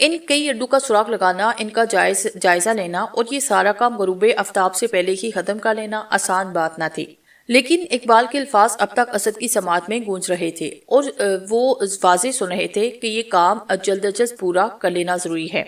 ان کئی اڈوں کا سراغ لگانا، ان کا جائزہ لینا اور یہ سارا کام غروب آفتاب سے پہلے ہی ختم کر لینا آسان بات نہ تھی، لیکن اقبال کے الفاظ اب تک اسد کی سماعت میں گونج رہے تھے اور وہ واضح سن رہے تھے کہ یہ کام جلد از جلد پورا کر لینا ضروری ہے۔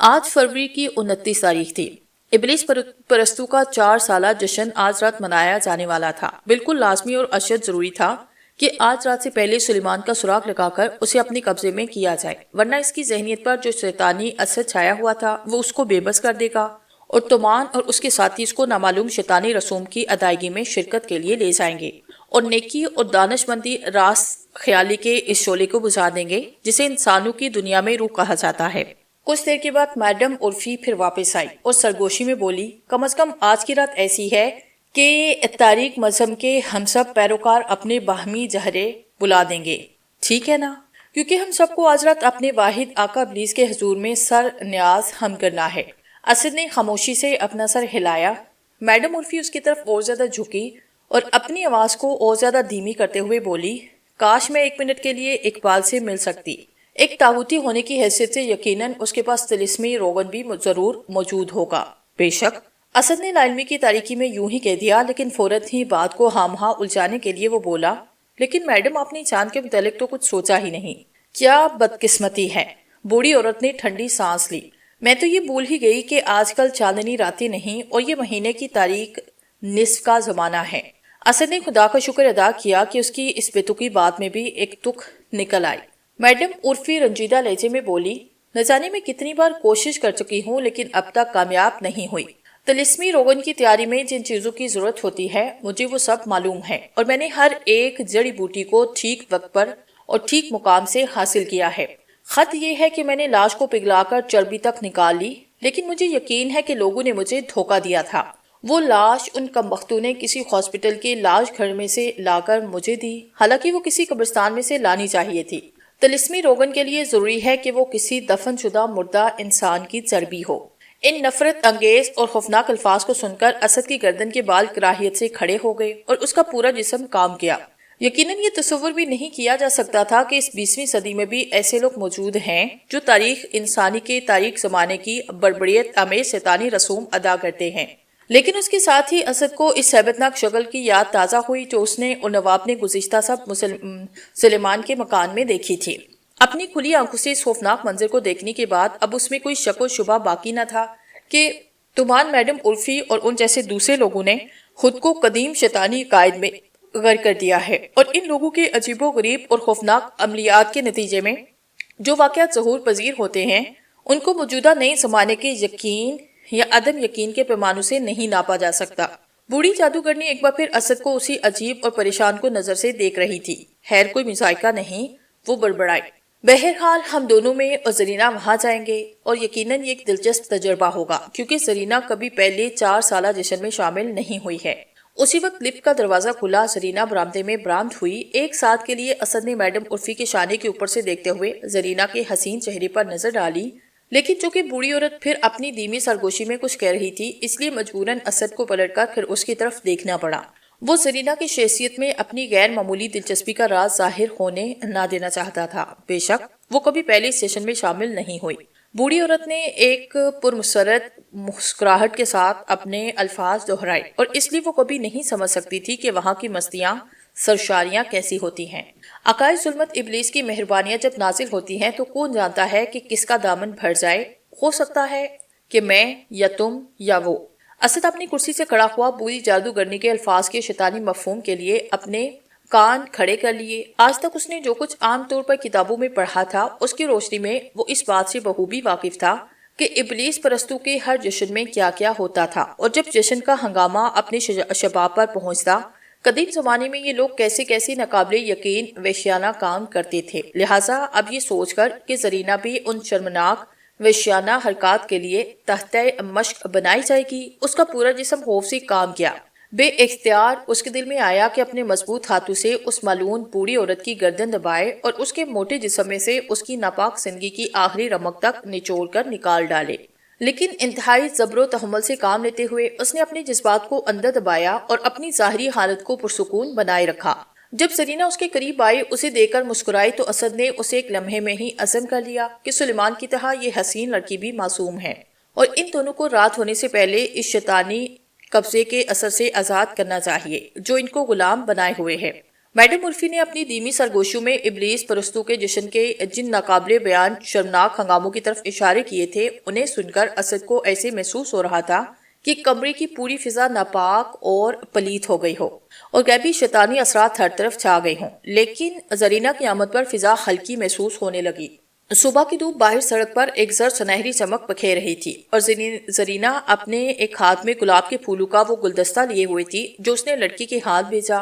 آج فروری کی 29 تاریخ تھی۔ ابلیس پرستوں کا 4 سالہ جشن آج رات منایا جانے والا تھا۔ بالکل لازمی اور اشد ضروری تھا کہ آج رات سے پہلے سلیمان کا سراغ لگا کر اسے اپنے قبضے میں کیا جائے، ورنہ اس کی ذہنیت پر جو شیطانی اثر چھایا ہوا تھا وہ اس کو بے بس کر دے گا اور تومان اور اس کے ساتھی اس کو نامعلوم شیطانی رسوم کی ادائیگی میں شرکت کے لیے لے جائیں گے اور نیکی اور دانش مندی راس خیالی کے اس شعلے کو بجھا دیں گے جسے انسانوں کی دنیا میں روح کہا جاتا ہے۔ کچھ دیر کے بعد میڈم عرفی پھر واپس آئی اور سرگوشی میں بولی، کم از کم آج کی رات ایسی ہے کہ تاریخ مذہب کے ہم سب پیروکار اپنے باہمی جہرے بلا دیں گے، ٹھیک ہے نا؟ کیونکہ ہم سب کو آج رات اپنے واحد آقا ابلیس کے حضور میں سر نیاز ہم کرنا ہے۔ اسد نے خاموشی سے اپنا سر ہلایا۔ میڈم عرفی اس کی طرف اور زیادہ جھکی اور اپنی آواز کو اور زیادہ دھیمی کرتے ہوئے بولی، کاش میں 1 منٹ کے لیے اقبال سے مل سکتی۔ ایک طاغوتی ہونے کی حیثیت سے یقیناً اس کے پاس طلسمی روغن بھی ضرور موجود ہوگا۔ بے شک، اسد نے لا علمی کی تاریکی میں یوں ہی کہہ دیا، لیکن فوراً ہی بات کو ہاں ہاں الجھانے کے لیے وہ بولا، لیکن میڈم آپ نے چاند کے متعلق تو کچھ سوچا ہی نہیں۔ کیا بدقسمتی ہے۔ بوڑھی عورت نے ٹھنڈی سانس لی۔ میں تو یہ بھول ہی گئی کہ آج کل چاندنی راتیں نہیں اور یہ مہینے کی تاریخ نصف کا زمانہ ہے۔ اسد نے خدا کا شکر ادا کیا کہ اس کی اس بےتکی بات میں بھی ایک تک نکل آئی۔ میڈم عرفی رنجیدہ لہجے میں بولی، نہ جانے میں کتنی بار کوشش کر چکی ہوں لیکن اب تک کامیاب نہیں ہوئی۔ طلسمی روغن کی تیاری میں جن چیزوں کی ضرورت ہوتی ہے مجھے وہ سب معلوم ہے اور میں نے ہر ایک جڑی بوٹی کو ٹھیک وقت پر اور ٹھیک مقام سے حاصل کیا ہے۔ خط یہ ہے کہ میں نے لاش کو پگھلا کر چربی تک نکال لی، لیکن مجھے یقین ہے کہ لوگوں نے مجھے دھوکہ دیا تھا۔ وہ لاش ان کمبختوں نے کسی ہاسپٹل کے لاش گھر میں سے لا کر مجھے دی، حالانکہ وہ کسی قبرستان میں سے لانی چاہیے تھی۔ طلسمی روغن کے لیے ضروری ہے کہ وہ کسی دفن شدہ مردہ انسان کی چربی ہو۔ ان نفرت انگیز اور خوفناک الفاظ کو سن کر اسد کی گردن کے بال کراہیت سے کھڑے ہو گئے اور اس کا پورا جسم کام کیا۔ یقیناً یہ تصور بھی نہیں کیا جا سکتا تھا کہ اس 20ویں صدی میں بھی ایسے لوگ موجود ہیں جو تاریخ انسانی کے تاریخ زمانے کی بربریت آمیز شیطانی رسوم ادا کرتے ہیں۔ لیکن اس کے ساتھ ہی اسد کو اس ہیبتناک شکل کی یاد تازہ ہوئی جو اس نے اور نواب نے گزشتہ سب سلیمان کے مکان میں دیکھی تھی۔ اپنی کھلی آنکھوں سے اس خوفناک منظر کو دیکھنے کے بعد اب اس میں کوئی شک و شبہ باقی نہ تھا کہ تمام میڈم عرفی اور ان جیسے دوسرے لوگوں نے خود کو قدیم شیطانی قائد میں غرق کر دیا ہے اور ان لوگوں کے عجیب و غریب اور خوفناک عملیات کے نتیجے میں جو واقعات ظہور پذیر ہوتے ہیں ان کو موجودہ نئے زمانے کے یقین یا عدم یقین کے پیمانوں سے نہیں ناپا جا سکتا۔ بوڑھی جادوگرنی ایک بار پھر اسد کو اسی عجیب اور پریشان کو نظر سے دیکھ رہی تھی۔ خیر کوئی مذائقہ نہیں، وہ بڑبڑائی، بہرحال ہم دونوں میں اور زرینہ وہاں جائیں گے اور یقیناً یہ ایک دلچسپ تجربہ ہوگا کیونکہ زرینہ کبھی پہلے 4 سالہ جشن میں شامل نہیں ہوئی ہے۔ اسی وقت لفٹ کا دروازہ کھلا، زرینہ برآمدے میں برآمد ہوئی۔ ایک ساتھ کے لیے اسد نے میڈم عرفی کے شانے کے اوپر سے دیکھتے ہوئے زرینہ کے حسین چہرے پر نظر ڈالی، لیکن چونکہ بوڑھی عورت پھر اپنی دھیمی سرگوشی میں کچھ کہہ رہی تھی اس لیے مجبوراً اسد کو پلٹ کر پھر اس کی طرف دیکھنا پڑا۔ وہ زرینہ کی شخصیت میں اپنی غیر معمولی دلچسپی کا راز ظاہر ہونے نہ دینا چاہتا تھا۔ بے شک وہ کبھی پہلے اس سیشن میں شامل نہیں ہوئی۔ بوڑھی عورت نے ایک پرمسرت مسکراہٹ کے ساتھ اپنے الفاظ دہرائے اور اس لیے وہ کبھی نہیں سمجھ سکتی تھی کہ وہاں کی مستیاں سرشاریاں کیسی ہوتی ہیں۔ عقائد ظلمت ابلیس کی مہربانیاں جب نازل ہوتی ہیں تو کون جانتا ہے کہ کس کا دامن بھر جائے، ہو سکتا ہے کہ میں یا تم یا وہ۔ اسد اپنی کرسی سے کھڑا ہوا، بوڑھی جادوگرنی کے الفاظ کے شیطانی مفہوم کے لیے اپنے کان کھڑے کر لیے۔ آج تک اس نے جو کچھ عام طور پر کتابوں میں پڑھا تھا اس کی روشنی میں وہ اس بات سے بخوبی واقف تھا کہ ابلیس پرستوں کے ہر جشن میں کیا کیا ہوتا تھا اور جب جشن کا ہنگامہ اپنے شباب پر پہنچتا قدیم زمانے میں یہ لوگ کیسے کیسے ناقابل یقین وحشیانہ کام کرتے تھے۔ لہٰذا اب یہ سوچ کر کہ زرینہ بھی ان شرمناک وحشیانہ حرکات کے لیے تحت مشق بنائی جائے گی، اس کا پورا جسم خوف سے کام کیا۔ بے اختیار اس کے دل میں آیا کہ اپنے مضبوط ہاتھوں سے اس ملعون بوڑھی عورت کی گردن دبائے اور اس کے موٹے جسم میں سے اس کی ناپاک زندگی کی آخری رمق تک نچوڑ کر نکال ڈالے۔ لیکن انتہائی صبر و تحمل سے کام لیتے ہوئے اس نے اپنے جذبات کو اندر دبایا اور اپنی ظاہری حالت کو پرسکون بنائے رکھا۔ جب زرینہ اس کے قریب آئی، اسے دیکھ کر مسکرائی تو اسد نے اسے ایک لمحے میں ہی عزم کر لیا کہ سلیمان کی طرح یہ حسین لڑکی بھی معصوم ہے اور ان دونوں کو رات ہونے سے پہلے اس شیطانی قبضے کے اثر سے آزاد کرنا چاہیے جو ان کو غلام بنائے ہوئے ہے۔ میڈم عرفی نے اپنی دھیمی سرگوشیوں میں ابلیس پرستوں کے جشن کے جن ناقابل بیان شرمناک ہنگاموں کی طرف اشارے کیے تھے، انہیں سن کر اسد کو ایسے محسوس ہو رہا تھا کہ کمرے کی پوری فضا ناپاک اور پلیت ہو گئی ہو اور غیبی شیطانی اثرات ہر طرف چھا گئے ہوں۔ لیکن زرینہ کی آمد پر فضا ہلکی محسوس ہونے لگی۔ صبح کی دھوپ باہر سڑک پر ایک زرد سنہری چمک بکھیر رہی تھی اور زرینہ اپنے ایک ہاتھ میں گلاب کے پھولوں کا وہ گلدستہ لیے ہوئے تھی جو اس نے لڑکی کے ہاتھ بھیجا۔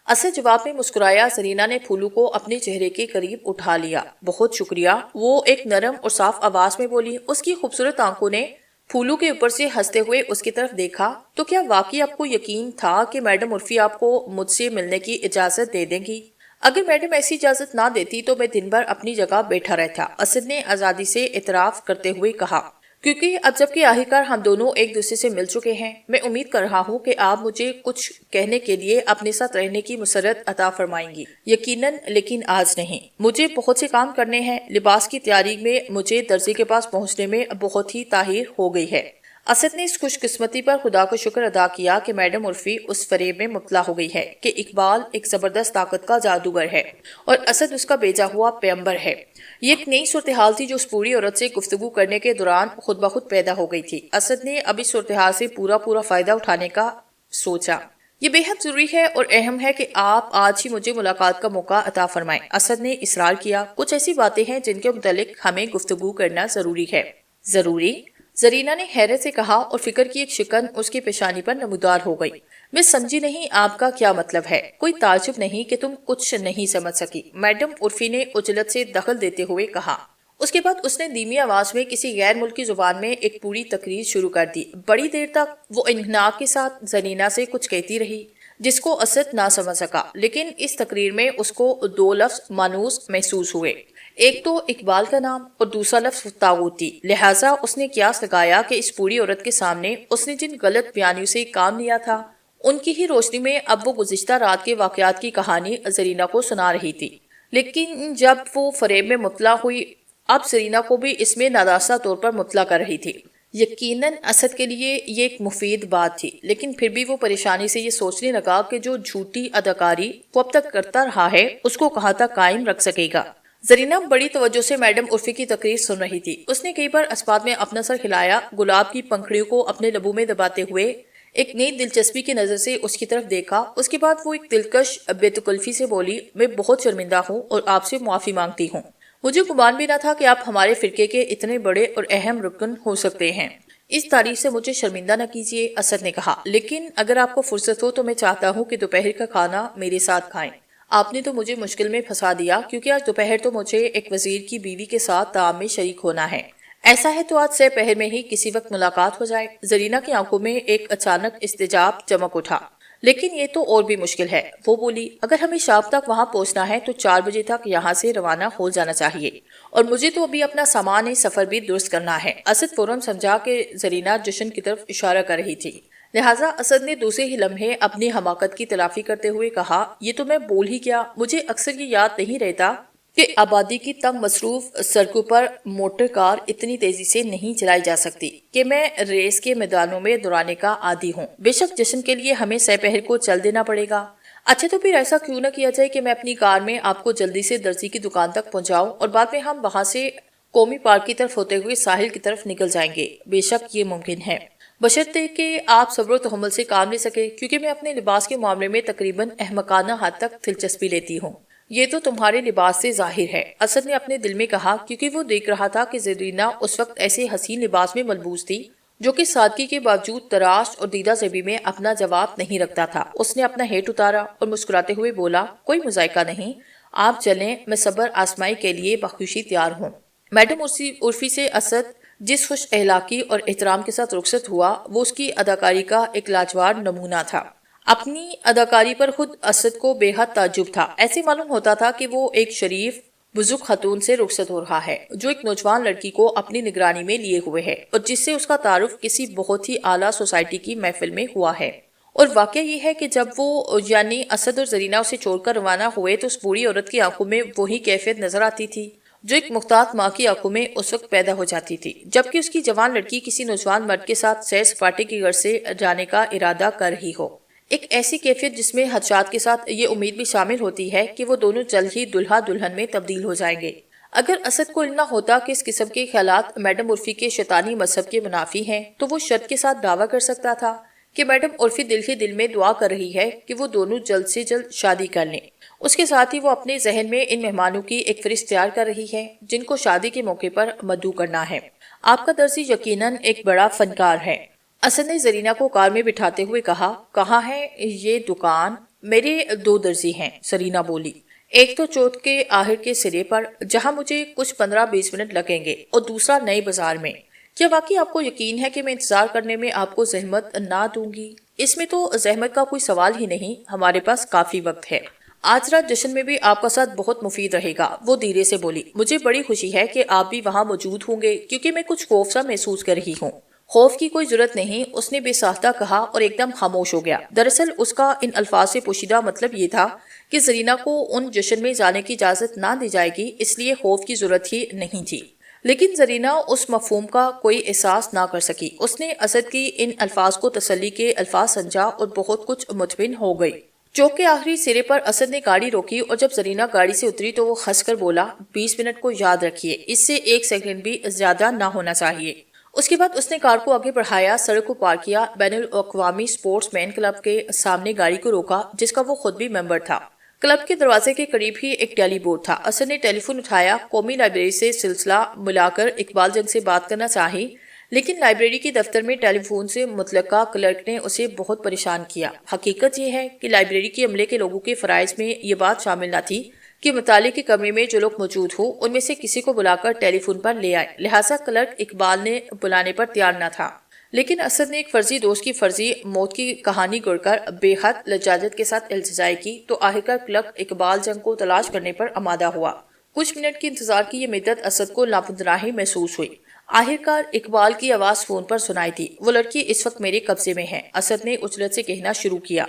اسد جواب میں مسکرایا۔ زرینہ نے پھولوں کو اپنے چہرے کے قریب اٹھا لیا۔ بہت شکریہ، وہ ایک نرم اور صاف آواز میں بولی۔ اس کی خوبصورت آنکھوں نے پھولوں کے اوپر سے ہنستے ہوئے اس کی طرف دیکھا۔ تو کیا واقعی آپ کو یقین تھا کہ میڈم عرفی آپ کو مجھ سے ملنے کی اجازت دے دیں گی؟ اگر میڈم ایسی اجازت نہ دیتی تو میں دن بھر اپنی جگہ بیٹھا رہتا، اسد نے آزادی سے اعتراف کرتے ہوئے کہا، کیونکہ اب جب کہ آخرکار ہم دونوں ایک دوسرے سے مل چکے ہیں، میں امید کر رہا ہوں کہ آپ مجھے کچھ کہنے کے لیے اپنے ساتھ رہنے کی مسرت عطا فرمائیں گی۔ یقیناً، لیکن آج نہیں۔ مجھے بہت سے کام کرنے ہیں۔ لباس کی تیاری میں مجھے درزی کے پاس پہنچنے میں بہت ہی تاخیر ہو گئی ہے۔ اسد نے اس خوش قسمتی پر خدا کا شکر ادا کیا کہ میڈم عرفی اس فریب میں مبتلا ہو گئی ہے کہ اقبال ایک زبردست طاقت کا جادوگر ہے اور اسد اس کا بھیجا ہوا پیغمبر ہے۔ یہ ایک نئی صورتحال تھی جو اس پوری عورت سے گفتگو کرنے کے دوران خود بخود پیدا ہو گئی تھی۔ اسد نے اب اس صورتحال سے پورا فائدہ اٹھانے کا سوچا۔ یہ بے حد ضروری ہے اور اہم ہے کہ آپ آج ہی مجھے ملاقات کا موقع عطا فرمائیں۔ اسد نے اصرار کیا۔ کچھ ایسی باتیں ہیں جن کے متعلق ہمیں گفتگو کرنا ضروری ہے۔ ضروری؟ زرینہ نے حیرت سے کہا اور فکر کی ایک شکن اس کی پیشانی پر نمودار ہو گئی۔ میں سمجھی نہیں آپ کا کیا مطلب ہے؟ کوئی تعجب نہیں کہ تم کچھ نہیں سمجھ سکی، میڈم عرفی نے عجلت سے دخل دیتے ہوئے کہا۔ اس کے بعد اس نے دھیمی آواز میں کسی غیر ملکی زبان میں ایک پوری تقریر شروع کر دی۔ بڑی دیر تک وہ انحناء کے ساتھ زرینہ سے کچھ کہتی رہی جس کو اسد نہ سمجھ سکا، لیکن اس تقریر میں اس کو دو لفظ مانوس محسوس ہوئے، ایک تو اقبال کا نام اور دوسرا لفظ طاغوتی۔ لہٰذا اس نے قیاس لگایا کہ اس پوری عورت کے سامنے اس نے جن غلط بیانیوں سے کام لیا تھا ان کی ہی روشنی میں اب وہ گزشتہ رات کے واقعات کی کہانی زرینہ کو سنا رہی تھی۔ لیکن جب وہ فریب میں مبتلا ہوئی، اب زرینہ کو بھی اس میں ناداستہ طور پر مبتلا کر رہی تھی۔ یقیناً اسد کے لیے یہ ایک مفید بات تھی، لیکن پھر بھی وہ پریشانی سے یہ سوچنے لگا کہ جو جھوٹی اداکاری وہ اب تک کرتا رہا ہے اس کو کہاں تک قائم رکھ سکے گا۔ زرینہ بڑی توجہ سے میڈم عرفی کی تقریر سن رہی تھی۔ اس نے کئی بار اسبات میں اپنا سر ہلایا، گلاب کی پنکھڑیوں کو اپنے لبوں میں دباتے ہوئے ایک نئی دلچسپی کی نظر سے اس کی طرف دیکھا۔ اس کے بعد وہ ایک دلکش بے تکلفی سے بولی، میں بہت شرمندہ ہوں اور آپ سے معافی مانگتی ہوں۔ مجھے گمان بھی نہ تھا کہ آپ ہمارے فرقے کے اتنے بڑے اور اہم رکن ہو سکتے ہیں۔ اس تعریف سے مجھے شرمندہ نہ کیجیے، اسد نے کہا، لیکن اگر آپ کو فرصت ہو تو میں چاہتا ہوں کہ دوپہر کا کھانا میرے ساتھ کھائیں۔ آپ نے تو مجھے مشکل میں پھنسا دیا کیونکہ آج دوپہر تو مجھے ایک وزیر کی بیوی کے ساتھ طعام میں شریک ہونا ہے۔ ایسا ہے تو آج سے پہر میں ہی کسی وقت ملاقات ہو جائے۔ زرینہ کی آنکھوں میں ایک اچانک استجاب چمک اٹھا۔ لیکن یہ تو اور بھی مشکل ہے، وہ بولی، اگر ہمیں شام تک وہاں پہنچنا ہے تو 4 بجے تک یہاں سے روانہ ہو جانا چاہیے اور مجھے تو ابھی اپنا سامان سفر بھی درست کرنا ہے۔ اسد فوراً سمجھا کہ زرینہ جشن کی طرف اشارہ کر رہی تھی، لہٰذا اسد نے دوسرے ہی لمحے اپنی حماقت کی تلافی کرتے ہوئے کہا، یہ تو میں بول ہی کیا، مجھے اکثر یہ یاد نہیں رہتا کہ آبادی کی تنگ مصروف سڑکوں پر موٹر کار اتنی تیزی سے نہیں چلائی جا سکتی کہ میں ریس کے میدانوں میں دوڑانے کا عادی ہوں۔ بے شک جشن کے لیے ہمیں سہ پہر کو چل دینا پڑے گا۔ اچھا تو پھر ایسا کیوں نہ کیا جائے کہ میں اپنی کار میں آپ کو جلدی سے درزی کی دکان تک پہنچاؤں اور بعد میں ہم وہاں سے قومی پارک کی طرف ہوتے ہوئے ساحل کی طرف نکل جائیں گے۔ بے شک یہ ممکن ہے، بشرطے کہ آپ صبر و تحمل سے کام لے سکے، کیونکہ میں اپنے لباس کے معاملے میں تقریباً احمقانہ حد تک دلچسپی لیتی ہوں۔ یہ تو تمہارے لباس سے ظاہر ہے، اسد نے اپنے دل میں کہا، کیونکہ وہ دیکھ رہا تھا کہ زرینہ اس وقت ایسے حسین لباس میں ملبوس تھی جو کہ سادگی کے باوجود تراش اور دیدہ زیبی میں اپنا جواب نہیں رکھتا تھا۔ اس نے اپنا ہیٹ اتارا اور مسکراتے ہوئے بولا، کوئی مذائقہ نہیں، آپ چلیں، میں صبر آزمائی کے لیے بخوشی تیار ہوں۔ میڈم عرفی سے اسد جس خوش اخلاقی اور احترام کے ساتھ رخصت ہوا وہ اس کی اداکاری کا ایک لاجواب نمونہ تھا۔ اپنی اداکاری پر خود اسد کو بے حد تعجب تھا۔ ایسے معلوم ہوتا تھا کہ وہ ایک شریف بزرگ خاتون سے رخصت ہو رہا ہے جو ایک نوجوان لڑکی کو اپنی نگرانی میں لیے ہوئے ہے اور جس سے اس کا تعارف کسی بہت ہی اعلیٰ سوسائٹی کی محفل میں ہوا ہے اور واقعہ یہ ہے کہ جب وہ یعنی اسد اور زرینہ اسے چھوڑ کر روانہ ہوئے تو اس بوڑھی عورت کی آنکھوں میں وہی کیفیت نظر آتی تھی جو ایک محتاط ماں کی آنکھوں میں اس وقت پیدا ہو جاتی تھی جبکہ اس کی جوان لڑکی کسی نوجوان مرد کے ساتھ سیر سپاٹے کی غرض سے جانے کا ارادہ کر رہی ہو۔ ایک ایسی کیفیت جس میں خدشات کے ساتھ یہ امید بھی شامل ہوتی ہے کہ وہ دونوں جلد ہی دلہا دلہن میں تبدیل ہو جائیں گے۔ اگر اسد کو علم نہ ہوتا کہ اس قسم کے خیالات میڈم عرفی کے شیطانی مذہب کے منافی ہیں تو وہ شرط کے ساتھ دعویٰ کر سکتا تھا کہ میڈم عرفی دل ہی دل میں دعا کر رہی ہے کہ وہ دونوں جلد سے جلد شادی کر لیں۔ اس کے ساتھ ہی وہ اپنے ذہن میں ان مہمانوں کی ایک فہرست تیار کر رہی ہے جن کو شادی کے موقع پر مدعو کرنا ہے۔ آپ کا درزی یقیناً ایک بڑا فنکار ہے۔ اسد نے زرینہ کو کار میں بٹھاتے ہوئے کہا۔ کہاں ہے یہ دکان؟ میرے 2 درزی ہیں، زرینہ بولی۔ ایک تو چوک کے آخر کے سرے پر جہاں مجھے کچھ 15-20 منٹ لگیں گے اور دوسرا نئے بازار میں۔ کیا واقعی آپ کو یقین ہے کہ میں انتظار کرنے میں آپ کو زحمت نہ دوں گی؟ اس میں تو زحمت کا کوئی سوال ہی نہیں، ہمارے پاس کافی وقت ہے۔ آج رات جشن میں بھی آپ کا ساتھ بہت مفید رہے گا، وہ دھیرے سے بولی۔ مجھے بڑی خوشی ہے کہ آپ بھی وہاں موجود ہوں گے کیونکہ میں کچھ خوف سا محسوس کر رہی ہوں۔ خوف کی کوئی ضرورت نہیں، اس نے بے ساختہ کہا اور ایک دم خاموش ہو گیا۔ دراصل اس کا ان الفاظ سے پوشیدہ مطلب یہ تھا کہ زرینہ کو ان جشن میں جانے کی اجازت نہ دی جائے گی، اس لیے خوف کی ضرورت ہی نہیں تھی۔ لیکن زرینہ اس مفہوم کا کوئی احساس نہ کر سکی۔ اس نے اسد کی ان الفاظ کو تسلی کے الفاظ سمجھا اور بہت کچھ مطمئن ہو گئی۔ چوک کے آخری سرے پر اسد نے گاڑی روکی اور جب زرینہ گاڑی سے اتری تو وہ ہنس کر بولا، 20 منٹ کو یاد رکھیے، اس سے 1 سیکنڈ بھی زیادہ نہ ہونا چاہیے۔ اس کے بعد اس نے کار کو آگے بڑھایا، سڑک کو پار کیا، بین الاقوامی سپورٹس مین کلب کے سامنے گاڑی کو روکا جس کا وہ خود بھی ممبر تھا۔ کلب کے دروازے کے قریب ہی ایک ٹیلی بورڈ تھا۔ اسد نے ٹیلی فون اٹھایا، قومی لائبریری سے سلسلہ ملا کر اقبال جنگ سے بات کرنا چاہی، لیکن لائبریری کے دفتر میں ٹیلی فون سے متعلقہ کلرک نے اسے بہت پریشان کیا۔ حقیقت یہ ہے کہ لائبریری کے عملے کے لوگوں کے فرائض میں یہ بات شامل نہ تھی کہ مطالعے کے کمرے میں جو لوگ موجود ہوں ان میں سے کسی کو بلا کر ٹیلی فون پر لے آئے، لہٰذا کلرک اقبال نے بلانے پر تیار نہ تھا۔ لیکن اسد نے ایک فرضی دوست کی فرضی موت کی کہانی گڑھ کر بے حد لجاجت کے ساتھ التجائی کی تو آخرکار کلرک اقبال جنگ کو تلاش کرنے پر آمادہ ہوا۔ کچھ منٹ کے انتظار کی یہ مدت اسد کو ناپندراہی محسوس ہوئی۔ آخرکار اقبال کی آواز فون پر سنائی تھی۔ وہ لڑکی اس وقت میرے قبضے میں ہے، اسد نے اجلت سے کہنا شروع کیا،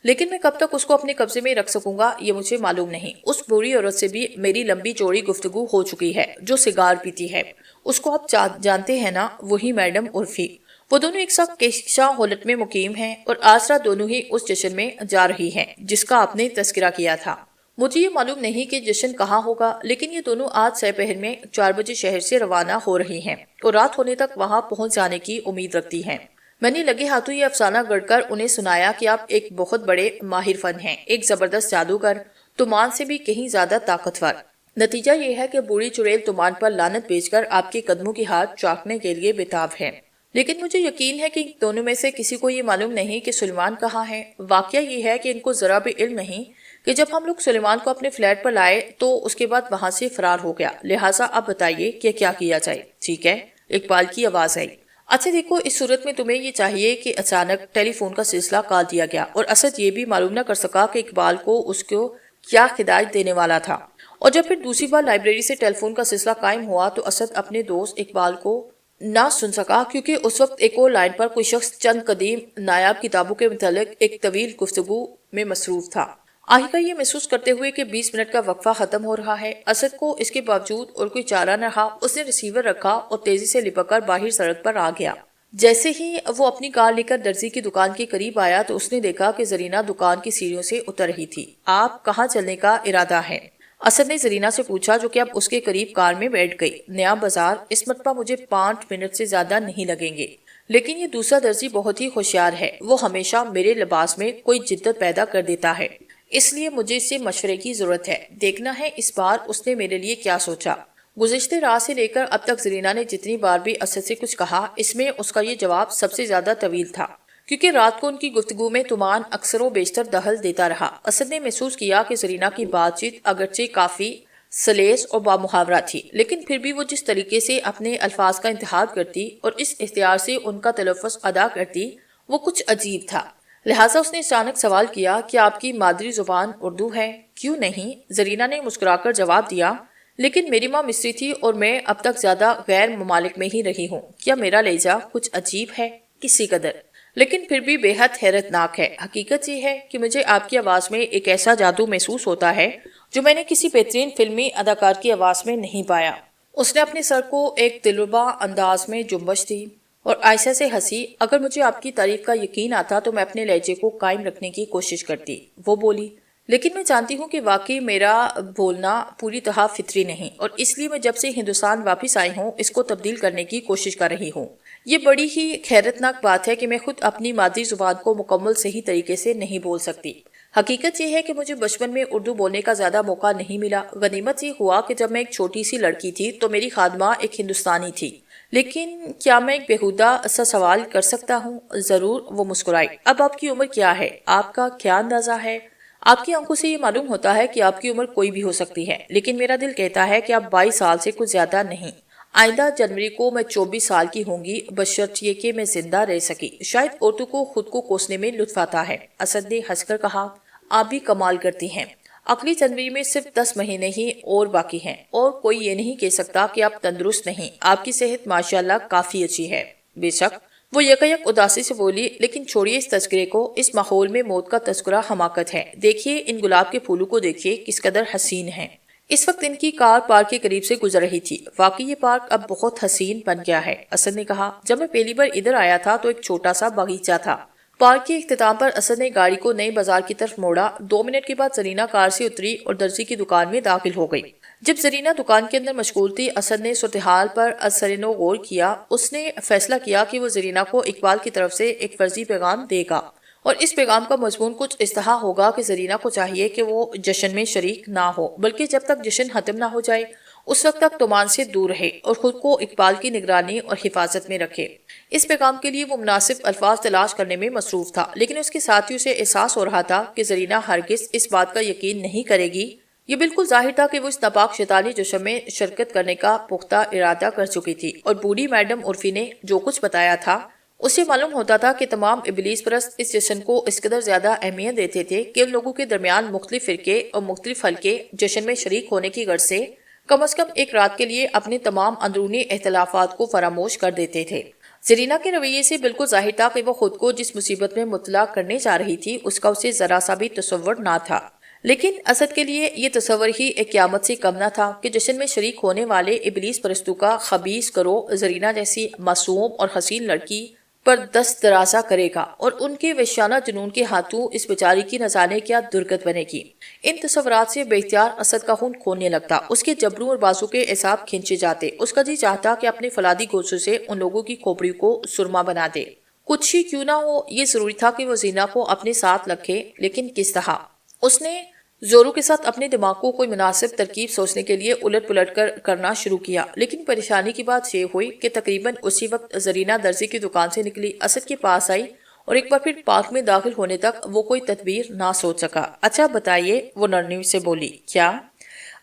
لیکن میں کب تک اس کو اپنے قبضے میں رکھ سکوں گا یہ مجھے معلوم نہیں۔ اس بری عورت سے بھی میری لمبی چوڑی گفتگو ہو چکی ہے جو سگار پیتی ہے، اس کو آپ جانتے ہیں نا، وہی میڈم عرفی۔ وہ دونوں ایک ساتھ کیشاں حالت میں مقیم ہیں اور آج رات دونوں ہی اس جشن میں جا رہی ہیں جس کا آپ نے تذکرہ کیا تھا۔ مجھے یہ معلوم نہیں کہ جشن کہاں ہوگا، لیکن یہ دونوں آج سہ پہر میں 4 بجے شہر سے روانہ ہو رہی ہیں اور رات ہونے تک وہاں پہنچ جانے کی امید رکھتی ہیں۔ میں نے لگے ہاتھوں یہ افسانہ گڑھ کر انہیں سنایا کہ آپ ایک بہت بڑے ماہر فن ہیں، ایک زبردست جادوگر، تمان سے بھی کہیں زیادہ طاقتور۔ نتیجہ یہ ہے کہ بوڑھی چڑیل تمان پر لعنت بیچ کر آپ کے قدموں کی ہاتھ چاکنے کے لیے بےتاب ہے۔ لیکن مجھے یقین ہے کہ دونوں میں سے کسی کو یہ معلوم نہیں کہ سلیمان کہاں ہے۔ واقعہ یہ ہے کہ ان کو ذرا بھی علم نہیں کہ جب ہم لوگ سلیمان کو اپنے فلیٹ پر لائے تو اس کے بعد وہاں سے فرار ہو گیا، لہٰذا اب بتائیے کہ کیا کیا جائے۔ ٹھیک ہے، اقبال کی آواز آئی۔ اچھا دیکھو، اس صورت میں تمہیں یہ چاہیے کہ اچانک ٹیلی فون کا سلسلہ کاٹ دیا گیا اور اسد یہ بھی معلوم نہ کر سکا کہ اقبال کو اس کو کیا ہدایت دینے والا تھا، اور جب پھر دوسری بار لائبریری سے ٹیلی فون کا سلسلہ قائم ہوا تو اسد اپنے دوست اقبال کو نہ سن سکا کیونکہ اس وقت ایک اور لائن پر کوئی شخص چند قدیم نایاب کتابوں کے متعلق ایک طویل گفتگو میں مصروف تھا۔ آخرکار یہ محسوس کرتے ہوئے کہ 20 منٹ کا وقفہ ختم ہو رہا ہے، اسد کو اس کے باوجود اور کوئی چارہ نہ رہا۔ اس نے ریسیور رکھا اور تیزی سے لپک کر باہر سڑک پر آ گیا۔ جیسے ہی وہ اپنی کار لے کر درزی کی دکان کے قریب آیا تو اس نے دیکھا کہ زرینہ دکان کی سیڑھیوں سے اتر رہی تھی۔ آپ کہاں چلنے کا ارادہ ہے؟ اسد نے زرینہ سے پوچھا جو کہ اب اس کے قریب کار میں بیٹھ گئی۔ نیا بازار، اس مرتبہ مجھے 5 منٹ سے زیادہ نہیں لگیں گے، لیکن یہ دوسرا درزی بہت ہی ہوشیار ہے، وہ ہمیشہ میرے لباس میں کوئی جدت پیدا کر دیتا ہے، اس لیے مجھے اس سے مشورے کی ضرورت ہے۔ دیکھنا ہے اس بار اس نے میرے لیے کیا سوچا۔ گزشتہ رات سے لے کر اب تک زرینہ نے جتنی بار بھی اسد سے کچھ کہا، اس میں اس کا یہ جواب سب سے زیادہ طویل تھا، کیونکہ رات کو ان کی گفتگو میں تمان اکثر و بیشتر دخل دیتا رہا۔ اسد نے محسوس کیا کہ زرینہ کی بات چیت اگرچہ کافی سلیس اور بامحاورہ تھی، لیکن پھر بھی وہ جس طریقے سے اپنے الفاظ کا انتخاب کرتی اور اس اختیار سے ان کا تلفظ ادا کرتی وہ کچھ عجیب تھا۔ لہٰذا اس نے اچانک سوال کیا کہ آپ کی مادری زبان اردو ہے؟ کیوں نہیں؟ زرینہ نے مسکرا کر جواب دیا، لیکن میری ماں مصری تھی اور میں اب تک زیادہ غیر ممالک میں ہی رہی ہوں۔ کیا میرا لہجہ کچھ عجیب ہے؟ کسی قدر۔ لیکن پھر بھی بے حد حیرت ناک ہے۔ حقیقت یہ ہے کہ مجھے آپ کی آواز میں ایک ایسا جادو محسوس ہوتا ہے جو میں نے کسی بہترین فلمی اداکار کی آواز میں نہیں پایا۔ اس نے اپنے سر کو ایک دلربا انداز میں جنبش دی اور عائشہ سے ہنسی۔ اگر مجھے آپ کی تعریف کا یقین آتا تو میں اپنے لہجے کو قائم رکھنے کی کوشش کرتی، وہ بولی، لیکن میں جانتی ہوں کہ واقعی میرا بولنا پوری طرح فطری نہیں، اور اس لیے میں جب سے ہندوستان واپس آئی ہوں اس کو تبدیل کرنے کی کوشش کر رہی ہوں۔ یہ بڑی ہی حیرت ناک بات ہے کہ میں خود اپنی مادری زبان کو مکمل صحیح طریقے سے نہیں بول سکتی۔ حقیقت یہ ہے کہ مجھے بچپن میں اردو بولنے کا زیادہ موقع نہیں ملا۔ غنیمت یہ ہوا کہ جب میں ایک چھوٹی سی لڑکی تھی تو میری خادمہ ایک ہندوستانی تھی۔ لیکن کیا میں ایک بیہودہ سا سوال کر سکتا ہوں؟ ضرور، وہ مسکرائی۔ اب آپ کی عمر کیا ہے؟ آپ کا کیا اندازہ ہے؟ آپ کی آنکھوں سے یہ معلوم ہوتا ہے کہ آپ کی عمر کوئی بھی ہو سکتی ہے، لیکن میرا دل کہتا ہے کہ آپ 22 سال سے کچھ زیادہ نہیں۔ آئندہ جنوری کو میں 24 سال کی ہوں گی، بشرط یہ کہ میں زندہ رہ سکی۔ شاید عورتوں کو خود کو کوسنے میں لطف آتا ہے، اسد نے ہنس کر کہا۔ آپ بھی کمال کرتی ہیں۔ اگلی جنوری میں صرف 10 مہینے ہی اور باقی ہیں، اور کوئی یہ نہیں کہہ سکتا کہ آپ تندرست نہیں۔ آپ کی صحت ماشاءاللہ کافی اچھی ہے۔ بے شک، وہ یکایک اداسی سے بولی، لیکن چھوڑیے اس تذکرے کو۔ اس ماحول میں موت کا تذکرہ حماقت ہے۔ دیکھیے ان گلاب کے پھولوں کو، دیکھیے کس قدر حسین ہیں۔ اس وقت ان کی کار پارک کے قریب سے گزر رہی تھی۔ واقعی یہ پارک اب بہت حسین بن گیا ہے، اسد نے کہا۔ جب میں پہلی بار ادھر آیا تھا تو ایک چھوٹا سا باغیچہ تھا۔ پارک کے اختتام پر اسد نے گاڑی کو نئے بازار کی طرف موڑا۔ 2 منٹ کے بعد زرینہ کار سے اتری اور درزی کی دکان میں داخل ہو گئی۔ جب زرینہ دکان کے اندر مشغول تھی، اسد نے صورتحال پر ازسرنو غور کیا۔ اس نے فیصلہ کیا کہ وہ زرینہ کو اقبال کی طرف سے ایک فرضی پیغام دے گا، اور اس پیغام کا مضمون کچھ اس طرح ہوگا کہ زرینہ کو چاہیے کہ وہ جشن میں شریک نہ ہو، بلکہ جب تک جشن ختم نہ ہو جائے اس وقت تک تومان سے دور رہے اور خود کو اقبال کی نگرانی اور حفاظت میں رکھے۔ اس پیغام کے لیے وہ مناسب الفاظ تلاش کرنے میں مصروف تھا، لیکن اس کے ساتھیوں سے احساس ہو رہا تھا کہ زرینہ ہرگز اس بات کا یقین نہیں کرے گی۔ یہ بالکل ظاہر تھا کہ وہ اس ناپاک شیطانی جشن میں شرکت کرنے کا پختہ ارادہ کر چکی تھی، اور بوڑھی میڈم عرفی نے جو کچھ بتایا تھا اسے معلوم ہوتا تھا کہ تمام ابلیس پرست اس جشن کو اس قدر زیادہ اہمیت دیتے تھے کہ ان لوگوں کے درمیان مختلف فرقے اور مختلف حلقے جشن میں شریک ہونے کی غرض سے کم از کم ایک رات کے لیے اپنے تمام اندرونی اختلافات کو فراموش کر دیتے تھے۔ زرینہ کے رویے سے بالکل ظاہر تھا کہ وہ خود کو جس مصیبت میں مبتلا کرنے جا رہی تھی اس کا اسے ذرا سا بھی تصور نہ تھا، لیکن اسد کے لیے یہ تصور ہی ایک قیامت سے کم نہ تھا کہ جشن میں شریک ہونے والے ابلیس پرستوں کا خبیث گروہ زرینہ جیسی معصوم اور حسین لڑکی پر دست درازہ کرے گا، اور ان کے وحشیانہ جنون کے ہاتھوں اس بیچاری کی نہ جانے کیا درگت بنے گی۔ ان تصورات سے بے اختیار اسد کا خون کھولنے لگتا، اس کے جبڑوں اور بازو کے اعصاب کھنچے جاتے۔ اس کا جی چاہتا کہ اپنے فولادی گوشوں سے ان لوگوں کی کھوپڑی کو سرما بنا دے۔ کچھ ہی کیوں نہ ہو، یہ ضروری تھا کہ وہ زینہ کو اپنے ساتھ رکھے، لیکن کس طرح؟ اس نے زوروں کے ساتھ اپنے دماغ کو کوئی مناسب ترکیب سوچنے کے لیے الٹ پلٹ کرنا شروع کیا، لیکن پریشانی کی بات یہ ہوئی کہ تقریباً اسی وقت زرینہ درزی کی دکان سے نکلی، اسد کے پاس آئی، اور ایک بار پھر پارک میں داخل ہونے تک وہ کوئی تدبیر نہ سوچ سکا۔ اچھا بتائیے، وہ نرمی سے بولی۔ کیا؟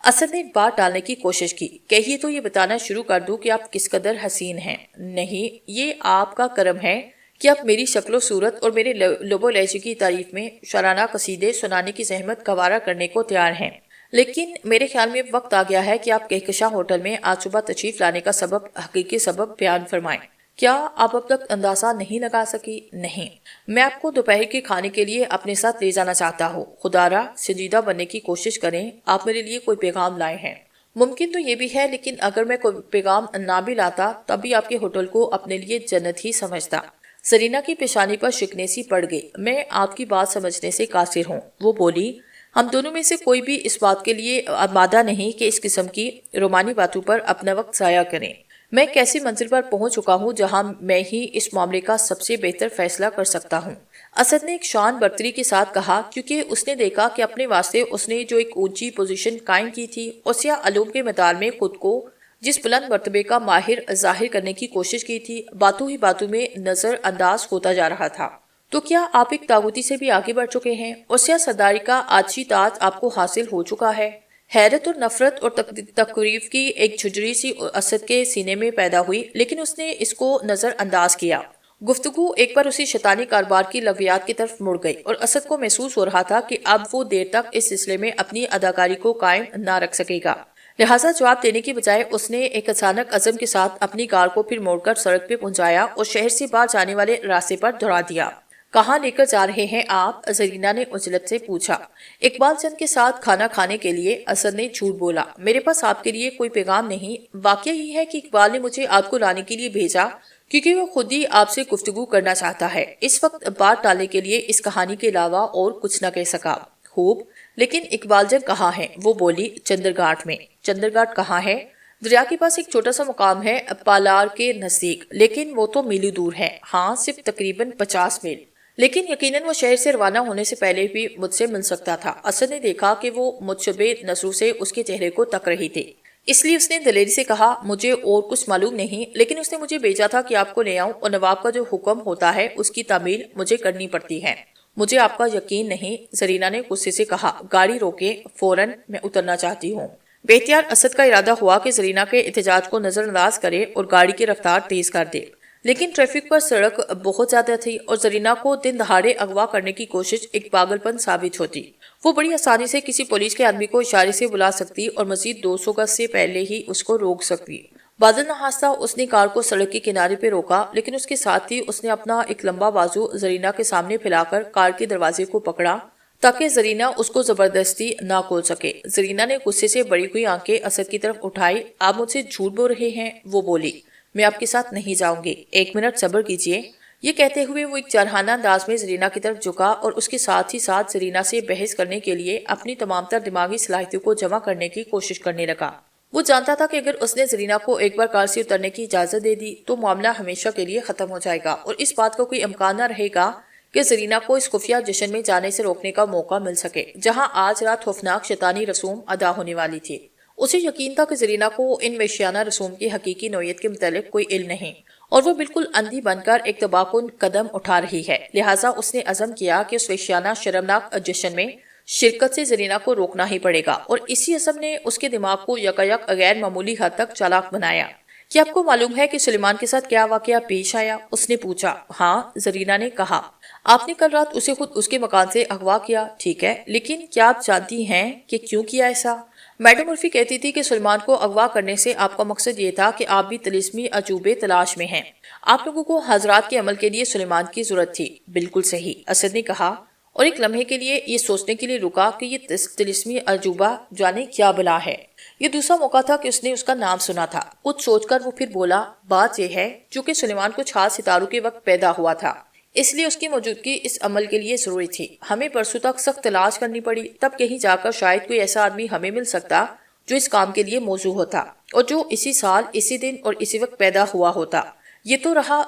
اسد نے ایک بات ٹالنے کی کوشش کی۔ کہیے تو یہ بتانا شروع کر دوں کہ آپ کس قدر حسین ہیں۔ نہیں، یہ آپ کا کرم ہے کہ آپ میری شکل و صورت اور میرے لب و لہجے کی تعریف میں شرانہ قصیدے سنانے کی زحمت گوارا کرنے کو تیار ہیں، لیکن میرے خیال میں وقت آ گیا ہے کہ آپ کہکشاں ہوٹل میں آج صبح تشریف لانے کا حقیقی سبب بیان فرمائیں۔ کیا آپ اب تک اندازہ نہیں لگا سکی؟ نہیں، میں آپ کو دوپہر کے کھانے کے لیے اپنے ساتھ لے جانا چاہتا ہوں۔ خدا را سنجیدہ بننے کی کوشش کریں، آپ میرے لیے کوئی پیغام لائے ہیں۔ ممکن تو یہ بھی ہے، لیکن اگر میں کوئی پیغام نہ بھی لاتا تب بھی آپ کے ہوٹل کو اپنے لیے جنت ہی سمجھتا۔ زرینہ کی پیشانی پر شکنیں سی پڑ گئی۔ میں آپ کی بات سمجھنے سے قاصر ہوں، وہ بولی۔ ہم دونوں میں سے کوئی بھی اس بات کے لیے آمادہ نہیں کہ اس قسم کی رومانی باتوں پر اپنا وقت ضائع کریں۔ میں ایک ایسی منزل پر پہنچ چکا ہوں جہاں میں ہی اس معاملے کا سب سے بہتر فیصلہ کر سکتا ہوں، اسد نے ایک شان برتری کے ساتھ کہا، کیونکہ اس نے دیکھا کہ اپنے واسطے اس نے جو ایک اونچی پوزیشن قائم کی تھی، اس یا علوم کے میدان میں خود کو جس بلند مرتبے کا ماہر ظاہر کرنے کی کوشش کی تھی، باتوں ہی باتوں میں نظر انداز ہوتا جا رہا تھا۔ تو کیا آپ ایک تاغوتی سے بھی آگے بڑھ چکے ہیں؟ اوسیا سرداری کا آجی تاج آپ کو حاصل ہو چکا ہے؟ حیرت اور نفرت اور تقریف کی ایک جھجری سی اسد کے سینے میں پیدا ہوئی، لیکن اس نے اس کو نظر انداز کیا۔ گفتگو ایک بار اسی شیطانی کاروبار کی لغویات کی طرف مڑ گئی، اور اسد کو محسوس ہو رہا تھا کہ اب وہ دیر تک اس سلسلے میں اپنی اداکاری کو قائم نہ رکھ سکے گا۔ لہٰذا جواب دینے کی بجائے اس نے ایک اچانک عزم کے ساتھ اپنی کار کو پھر موڑ کر سڑک پہ پہنچایا اور شہر سے باہر جانے والے راستے پر دوڑا دیا۔ کہاں لے کر جا رہے ہیں آپ؟ زرینہ نے عجلت سے پوچھا۔ اقبال چند کے ساتھ کھانا کھانے کے لیے۔ اسد نے جھوٹ بولا، میرے پاس آپ کے لیے کوئی پیغام نہیں۔ واقعہ یہ ہے کہ اقبال نے مجھے آپ کو لانے کے لیے بھیجا کیونکہ وہ خود ہی آپ سے گفتگو کرنا چاہتا ہے۔ اس وقت بات ٹالنے کے لیے اس کہانی کے علاوہ اور کچھ نہ کہہ سکا۔ خوب، لیکن اقبال جان کہاں ہے؟ وہ بولی، چندر گھاٹ میں۔ چندر گھاٹ کہاں ہے؟ دریا کے پاس ایک چھوٹا سا مقام ہے، پالار کے نزدیک، لیکن وہ تو میلوں دور ہے۔ ہاں، صرف تقریباً 50 میل، لیکن یقیناً وہ شہر سے روانہ ہونے سے پہلے بھی مجھ سے مل سکتا تھا۔ اسد نے دیکھا کہ وہ متشبہ نظروں سے اس کے چہرے کو تک رہی تھی، اس لیے اس نے دلیری سے کہا، مجھے اور کچھ معلوم نہیں، لیکن اس نے مجھے بھیجا تھا کہ آپ کو لے آؤں، اور نواب کا جو حکم ہوتا ہے اس کی تعمیل مجھے کرنی پڑتی ہے۔ مجھے آپ کا یقین نہیں، زرینہ نے غصے سے کہا۔ گاڑی روکے، فوراً، میں اترنا چاہتی ہوں۔ بے اختیار اسد کا ارادہ ہوا کہ زرینہ کے احتجاج کو نظر انداز کرے اور گاڑی کی رفتار تیز کر دے، لیکن ٹریفک پر سڑک بہت زیادہ تھی اور زرینہ کو دن دہاڑے اغوا کرنے کی کوشش ایک پاگل پن ثابت ہوتی۔ وہ بڑی آسانی سے کسی پولیس کے آدمی کو اشارے سے بلا سکتی اور مزید 200 گز سے پہلے ہی اس کو روک سکتی۔ بادل نخواستہ اس نے کار کو سڑک کے کنارے پہ روکا، لیکن اس کے ساتھ ہی اس نے اپنا ایک لمبا بازو زرینہ کے سامنے پھیلا کر کار کے دروازے کو پکڑا تاکہ زرینہ اس کو زبردستی نہ کھول سکے۔ زرینہ نے غصے سے بڑی ہوئی آنکھیں اسد کی طرف اٹھائی۔ آپ مجھ سے جھوٹ بول رہے ہیں، وہ بولی۔ میں آپ کے ساتھ نہیں جاؤں گی، 1 منٹ صبر کیجیے۔ یہ کہتے ہوئے وہ ایک جارحانہ انداز میں زرینہ کی طرف جھکا اور اس کے ساتھ ہی ساتھ زرینہ سے بحث کرنے کے لیے اپنی تمام تر دماغی صلاحیتوں کو جمع کرنے کی کوشش کرنے لگا۔ وہ جانتا تھا کہ اگر اس نے زرینہ کو ایک بار کار سے اترنے کی اجازت دے دی تو معاملہ ہمیشہ کے لیے ختم ہو جائے گا اور اس بات کا کوئی امکان نہ رہے گا کہ زرینہ کو اس خفیہ جشن میں جانے سے روکنے کا موقع مل سکے جہاں آج رات خوفناک شیطانی رسوم ادا ہونے والی تھی۔ اسے یقین تھا کہ زرینہ کو ان وحشیانہ رسوم کی حقیقی نوعیت کے متعلق کوئی علم نہیں اور وہ بالکل اندھی بن کر ایک تباکن قدم اٹھا رہی ہے، لہٰذا اس نے عزم کیا کہ اس وحشیانہ شرمناک جشن میں شرکت سے زرینہ کو روکنا ہی پڑے گا، اور اسی عزم نے اس کے دماغ کو یکایک غیر معمولی حد تک چالاک بنایا۔ کیا آپ کو معلوم ہے کہ سلیمان کے ساتھ کیا واقعہ پیش آیا؟ اس نے پوچھا۔ ہاں، زرینہ نے کہا۔ آپ نے کل رات اسے خود اس کے مکان سے اغوا کیا، ٹھیک ہے، لیکن کیا آپ جانتی ہیں کہ کیوں کیا ایسا؟ میڈم مرفی کہتی تھی کہ سلیمان کو اغوا کرنے سے آپ کا مقصد یہ تھا کہ آپ بھی طلسمی عجوبے تلاش میں ہیں۔ آپ لوگوں کو حضرات کے عمل کے لیے سلیمان کی ضرورت تھی۔ بالکل صحیح، اسد نے کہا، اور ایک لمحے کے لیے یہ سوچنے کے لیے رکا کہ یہ طلسمی عجوبہ جانے کیا بلا ہے۔ یہ دوسرا موقع تھا کہ اس نے اس کا نام سنا تھا۔ کچھ سوچ کر وہ پھر بولا، بات یہ ہے چونکہ سلیمان کچھ خاص ستاروں کے وقت پیدا ہوا تھا، اس لیے اس کی موجودگی اس عمل کے لیے ضروری تھی۔ ہمیں برسوں تک سخت تلاش کرنی پڑی، تب کہیں جا کر شاید کوئی ایسا آدمی ہمیں مل سکتا جو اس کام کے لیے موزوں ہوتا اور جو اسی سال، اسی دن اور اسی وقت پیدا ہوا ہوتا۔ یہ تو رہا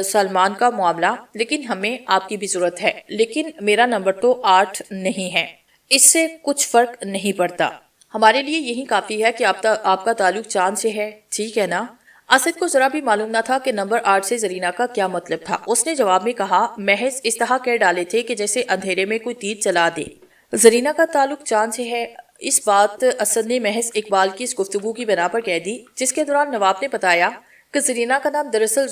سلمان کا معاملہ، لیکن ہمیں آپ کی بھی ضرورت ہے، لیکن میرا نمبر تو 8 نہیں ہے، اس سے کچھ فرق نہیں پڑتا۔ ہمارے لیے یہی کافی ہے کہ آپ کا تعلق چاند سے ہے، ٹھیک ہے نا؟ اسد کو ذرا بھی معلوم نہ تھا کہ نمبر 8 سے زرینہ کا کیا مطلب تھا۔ اس نے جواب میں کہا، محض اس طرح کہہ ڈالے تھے کہ جیسے اندھیرے میں کوئی تیر چلا دے۔ زرینہ کا تعلق چاند سے ہے، اس بات اسد نے محض اقبال کی اس گفتگو کی بنا پر کہہ دی، جس کے دوران نواب نے بتایا کہ زرینہ کا نام دراصل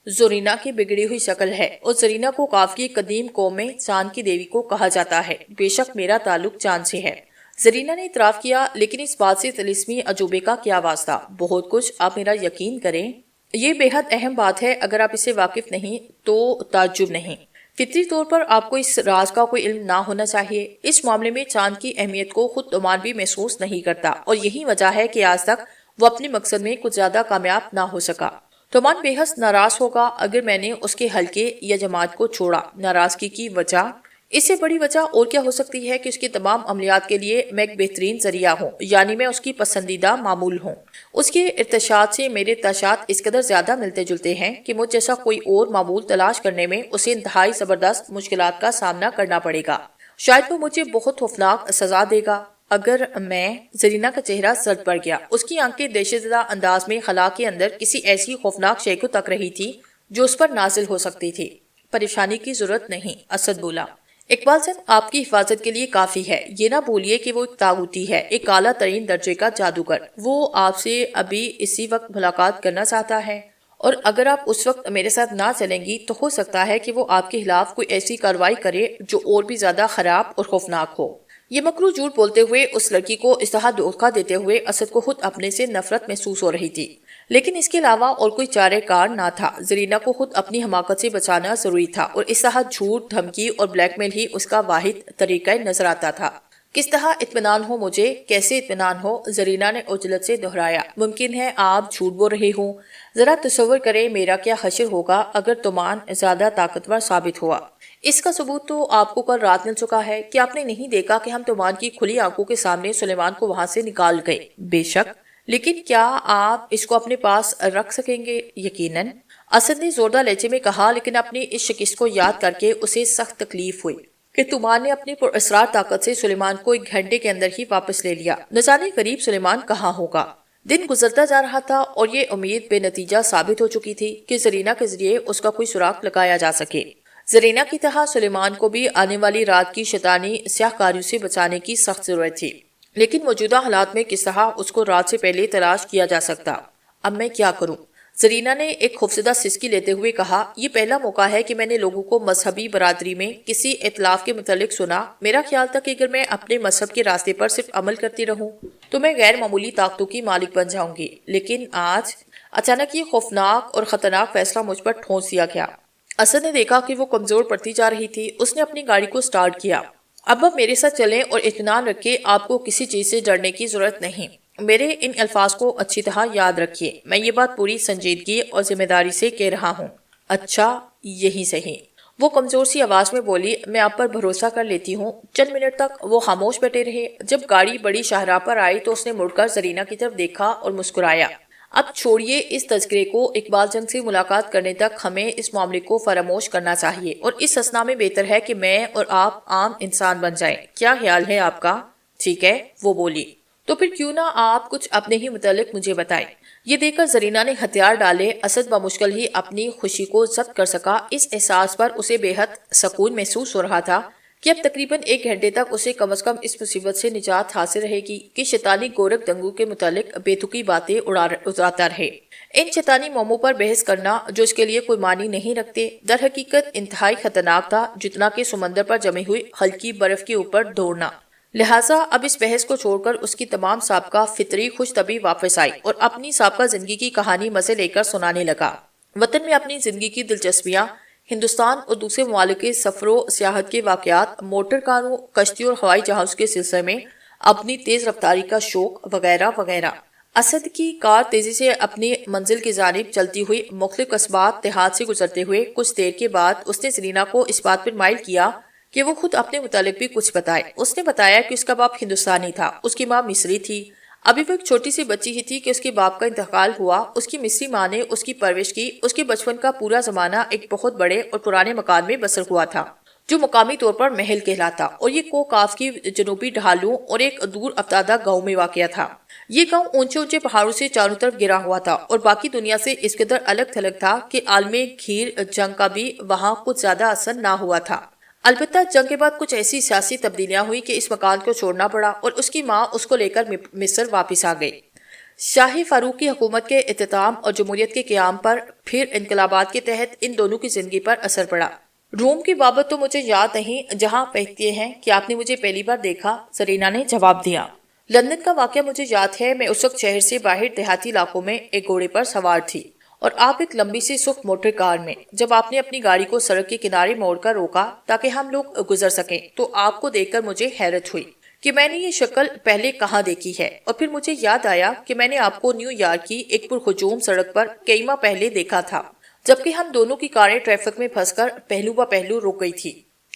زرینہ کی بگڑی ہوئی شکل ہے اور زرینہ کو کاف کی قدیم قوم میں چاند کی دیوی کو کہا جاتا ہے۔ بے شک میرا تعلق چاند سے ہے، زرینہ نے اعتراف کیا، لیکن اس بات سے طلسمی عجوبے کا کیا واسطہ؟ بہت کچھ، آپ میرا یقین کریں، یہ بے حد اہم بات ہے، اگر آپ اسے واقف نہیں تو تعجب نہیں۔ فطری طور پر آپ کو اس راز کا کوئی علم نہ ہونا چاہیے۔ اس معاملے میں چاند کی اہمیت کو خود تومان بھی محسوس نہیں کرتا اور یہی وجہ ہے کہ آج تک وہ اپنے مقصد میں کچھ زیادہ کامیاب نہ ہو سکا۔ تومان بے حد ناراض ہوگا اگر میں نے اس کے حلقے یا جماعت کو چھوڑا۔ ناراضگی کی وجہ؟ اس سے بڑی وجہ اور کیا ہو سکتی ہے کہ اس کے تمام عملیات کے لیے میں ایک بہترین ذریعہ ہوں، یعنی میں اس کی پسندیدہ معمول ہوں۔ اس کے ارتشاد سے میرے ارتشاد اس قدر زیادہ ملتے جلتے ہیں کہ مجھ جیسا کوئی اور معمول تلاش کرنے میں اسے انتہائی زبردست مشکلات کا سامنا کرنا پڑے گا۔ شاید وہ مجھے بہت خوفناک سزا دے گا اگر میں… زرینہ کا چہرہ زرد پڑ گیا، اس کی آنکھیں دہشت زدہ انداز میں خلا کے اندر کسی ایسی خوفناک شے کو تک رہی تھی جو اس پر نازل ہو سکتی تھی۔ پریشانی کی ضرورت نہیں، اسد بولا۔ اقبال صاحب آپ کی حفاظت کے لیے کافی ہے، یہ نہ بولیے کہ وہ ایک طاغوتی ہے، ایک اعلیٰ ترین درجے کا جادوگر۔ وہ آپ سے ابھی اسی وقت ملاقات کرنا چاہتا ہے، اور اگر آپ اس وقت میرے ساتھ نہ چلیں گی تو ہو سکتا ہے کہ وہ آپ کے خلاف کوئی ایسی کارروائی کرے جو اور بھی زیادہ خراب اور خوفناک ہو۔ یہ مکروہ جھوٹ بولتے ہوئے اس لڑکی کو اس طرح دھوکہ دیتے ہوئے اسد کو خود اپنے سے نفرت محسوس ہو رہی تھی، لیکن اس کے علاوہ اور کوئی چارہ کار نہ تھا۔ زرینہ کو خود اپنی حماقت سے بچانا ضروری تھا اور اس طرح جھوٹ، دھمکی اور بلیک میل ہی اس کا واحد طریقہ نظر آتا تھا۔ کس طرح اطمینان ہو مجھے، کیسے اطمینان ہو؟ زرینہ نے عجلت سے دہرایا۔ ممکن ہے آپ جھوٹ بول رہے ہوں، ذرا تصور کریں میرا کیا حشر ہوگا اگر تمان زیادہ طاقتور ثابت ہوا۔ اس کا ثبوت تو آپ کو کل رات مل چکا ہے کہ آپ نے نہیں دیکھا کہ ہم تمان کی کھلی آنکھوں کے سامنے سلیمان کو وہاں سے نکال گئے۔ بے شک، لیکن کیا آپ اس کو اپنے پاس رکھ سکیں گے؟ یقیناً، اسد نے زوردار لہجے میں کہا، لیکن اپنی اس شکست کو یاد کر کے اسے سخت تکلیف ہوئی کہ تمان نے اپنی پراسرار طاقت سے سلیمان کو 1 گھنٹے کے اندر ہی واپس لے لیا۔ نہ جانے قریب سلیمان کہاں ہوگا۔ دن گزرتا جا رہا تھا اور یہ امید بے نتیجہ ثابت ہو چکی تھی کہ زرینہ کے ذریعے اس کا کوئی سراغ لگایا جا سکے۔ زرینہ کی طرح سلیمان کو بھی آنے والی رات کی شیطانی سیاہ کاریوں سے بچانے کی سخت ضرورت تھی، لیکن موجودہ حالات میں کس طرح اس کو رات سے پہلے تلاش کیا جا سکتا؟ اب میں کیا کروں؟ زرینہ نے ایک خوفزدہ سسکی لیتے ہوئے کہا، یہ پہلا موقع ہے کہ میں نے لوگوں کو مذہبی برادری میں کسی ائتلاف کے متعلق سنا۔ میرا خیال تھا کہ اگر میں اپنے مذہب کے راستے پر صرف عمل کرتی رہوں تو میں غیر معمولی طاقتوں کی مالک بن جاؤں گی، لیکن آج اچانک یہ خوفناک اور خطرناک فیصلہ مجھ پر ٹھونس دیا گیا۔ اسد نے دیکھا کہ وہ کمزور پڑتی جا رہی تھی۔ اس نے اپنی گاڑی کو سٹارٹ کیا۔ اب میرے ساتھ چلیں اور اطمینان رکھیں، آپ کو کسی چیز سے ڈرنے کی ضرورت نہیں۔ میرے ان الفاظ کو اچھی طرح یاد رکھیے، میں یہ بات پوری سنجیدگی اور ذمہ داری سے کہہ رہا ہوں۔ اچھا، یہی صحیح، وہ کمزور سی آواز میں بولی، میں آپ پر بھروسہ کر لیتی ہوں۔ چند منٹ تک وہ خاموش بیٹھے رہے۔ جب گاڑی بڑی شاہراہ پر آئی تو اس نے مڑ کر زرینہ کی طرف دیکھا اور مسکرایا۔ اب چھوڑیے اس تذکرے کو، اقبال جنگ سے ملاقات کرنے تک ہمیں اس معاملے کو فراموش کرنا چاہیے، اور اس اثنا میں بہتر ہے کہ میں اور آپ عام انسان بن جائیں۔ کیا خیال ہے آپ کا؟ ٹھیک ہے، وہ بولی، تو پھر کیوں نہ آپ کچھ اپنے ہی متعلق مجھے بتائیں۔ یہ دیکھ کر زرینہ نے ہتھیار ڈالے۔ اسد بمشکل ہی اپنی خوشی کو ضبط کر سکا۔ اس احساس پر اسے بے حد سکون محسوس ہو رہا تھا کہ اب تقریباً 1 گھنٹے تک اسے کم از کم اس مصیبت سے نجات حاصل رہے گی کہ شیطانی گورکھ دنگو کے متعلق بے تکی باتیں اڑاتا رہے۔ ان شیطانی موموں پر بحث کرنا جو اس کے لیے کوئی معنی نہیں رکھتے، در حقیقت انتہائی خطرناک تھا، جتنا کہ سمندر پر جمی ہوئی ہلکی برف کے اوپر دوڑنا۔ لہٰذا اب اس بحث کو چھوڑ کر اس کی تمام سابقہ فطری خوش طبعی واپس آئی اور اپنی سابقہ زندگی کی کہانی مزے لے کر سنانے لگا۔ وطن میں اپنی زندگی کی دلچسپیاں، ہندوستان اور دوسرے ممالک کے سفر و سیاحت کے واقعات، موٹر کاروں، کشتی اور ہوائی جہاز کے سلسلے میں اپنی تیز رفتاری کا شوق وغیرہ وغیرہ۔ اسد کی کار تیزی سے اپنی منزل کی جانب چلتی ہوئی مختلف قصبات دیہات سے گزرتے ہوئے کچھ دیر کے بعد اس نے زرینہ کو اس بات پر مائل کیا کہ وہ خود اپنے متعلق بھی کچھ بتائے۔ اس نے بتایا کہ اس کا باپ ہندوستانی تھا، اس کی ماں مصری تھی۔ ابھی وہ ایک چھوٹی سی بچی ہی تھی کہ اس کے باپ کا انتقال ہوا۔ اس کی مصری ماں نے اس کی پرورش کی۔ اس کے بچپن کا پورا زمانہ ایک بہت بڑے اور پرانے مکان میں بسر ہوا تھا جو مقامی طور پر محل کہلاتا، اور یہ کوکاف کی جنوبی ڈھالوں اور ایک دور افتادہ گاؤں میں واقع تھا۔ یہ گاؤں اونچے اونچے پہاڑوں سے چاروں طرف گھرا ہوا تھا اور باقی دنیا سے اس قدر الگ تھلگ تھا کہ عالم گھیر جنگ کا بھی وہاں کچھ زیادہ اثر نہ ہوا تھا۔ البتہ جنگ کے بعد کچھ ایسی سیاسی تبدیلیاں ہوئی کہ اس مکان کو چھوڑنا پڑا اور اس کی ماں اس کو لے کر مصر واپس آ گئی۔ شاہ فاروق کی حکومت کے اختتام اور جمہوریت کے قیام پر پھر انقلابات کے تحت ان دونوں کی زندگی پر اثر پڑا۔ روم کی بابت تو مجھے یاد نہیں، جہاں کہتے ہیں کہ آپ نے مجھے پہلی بار دیکھا، زرینہ نے جواب دیا۔ لندن کا واقعہ مجھے یاد ہے، میں اس وقت شہر سے باہر دیہاتی علاقوں میں ایک گھوڑے پر سوار تھی اور آپ ایک لمبی سی سوفٹ موٹر کار میں۔ جب آپ نے اپنی گاڑی کو سڑک کے کنارے موڑ کر روکا تاکہ ہم لوگ گزر سکیں تو آپ کو دیکھ کر مجھے حیرت ہوئی کہ میں نے یہ شکل پہلے کہاں دیکھی ہے، اور پھر مجھے یاد آیا کہ میں نے آپ کو نیو یارک کی ایک پرہجوم سڑک پر کئی ماہ پہلے دیکھا تھا، جبکہ ہم دونوں کی کاریں ٹریفک میں پھنس کر پہلو بہ پہلو رک گئی تھی۔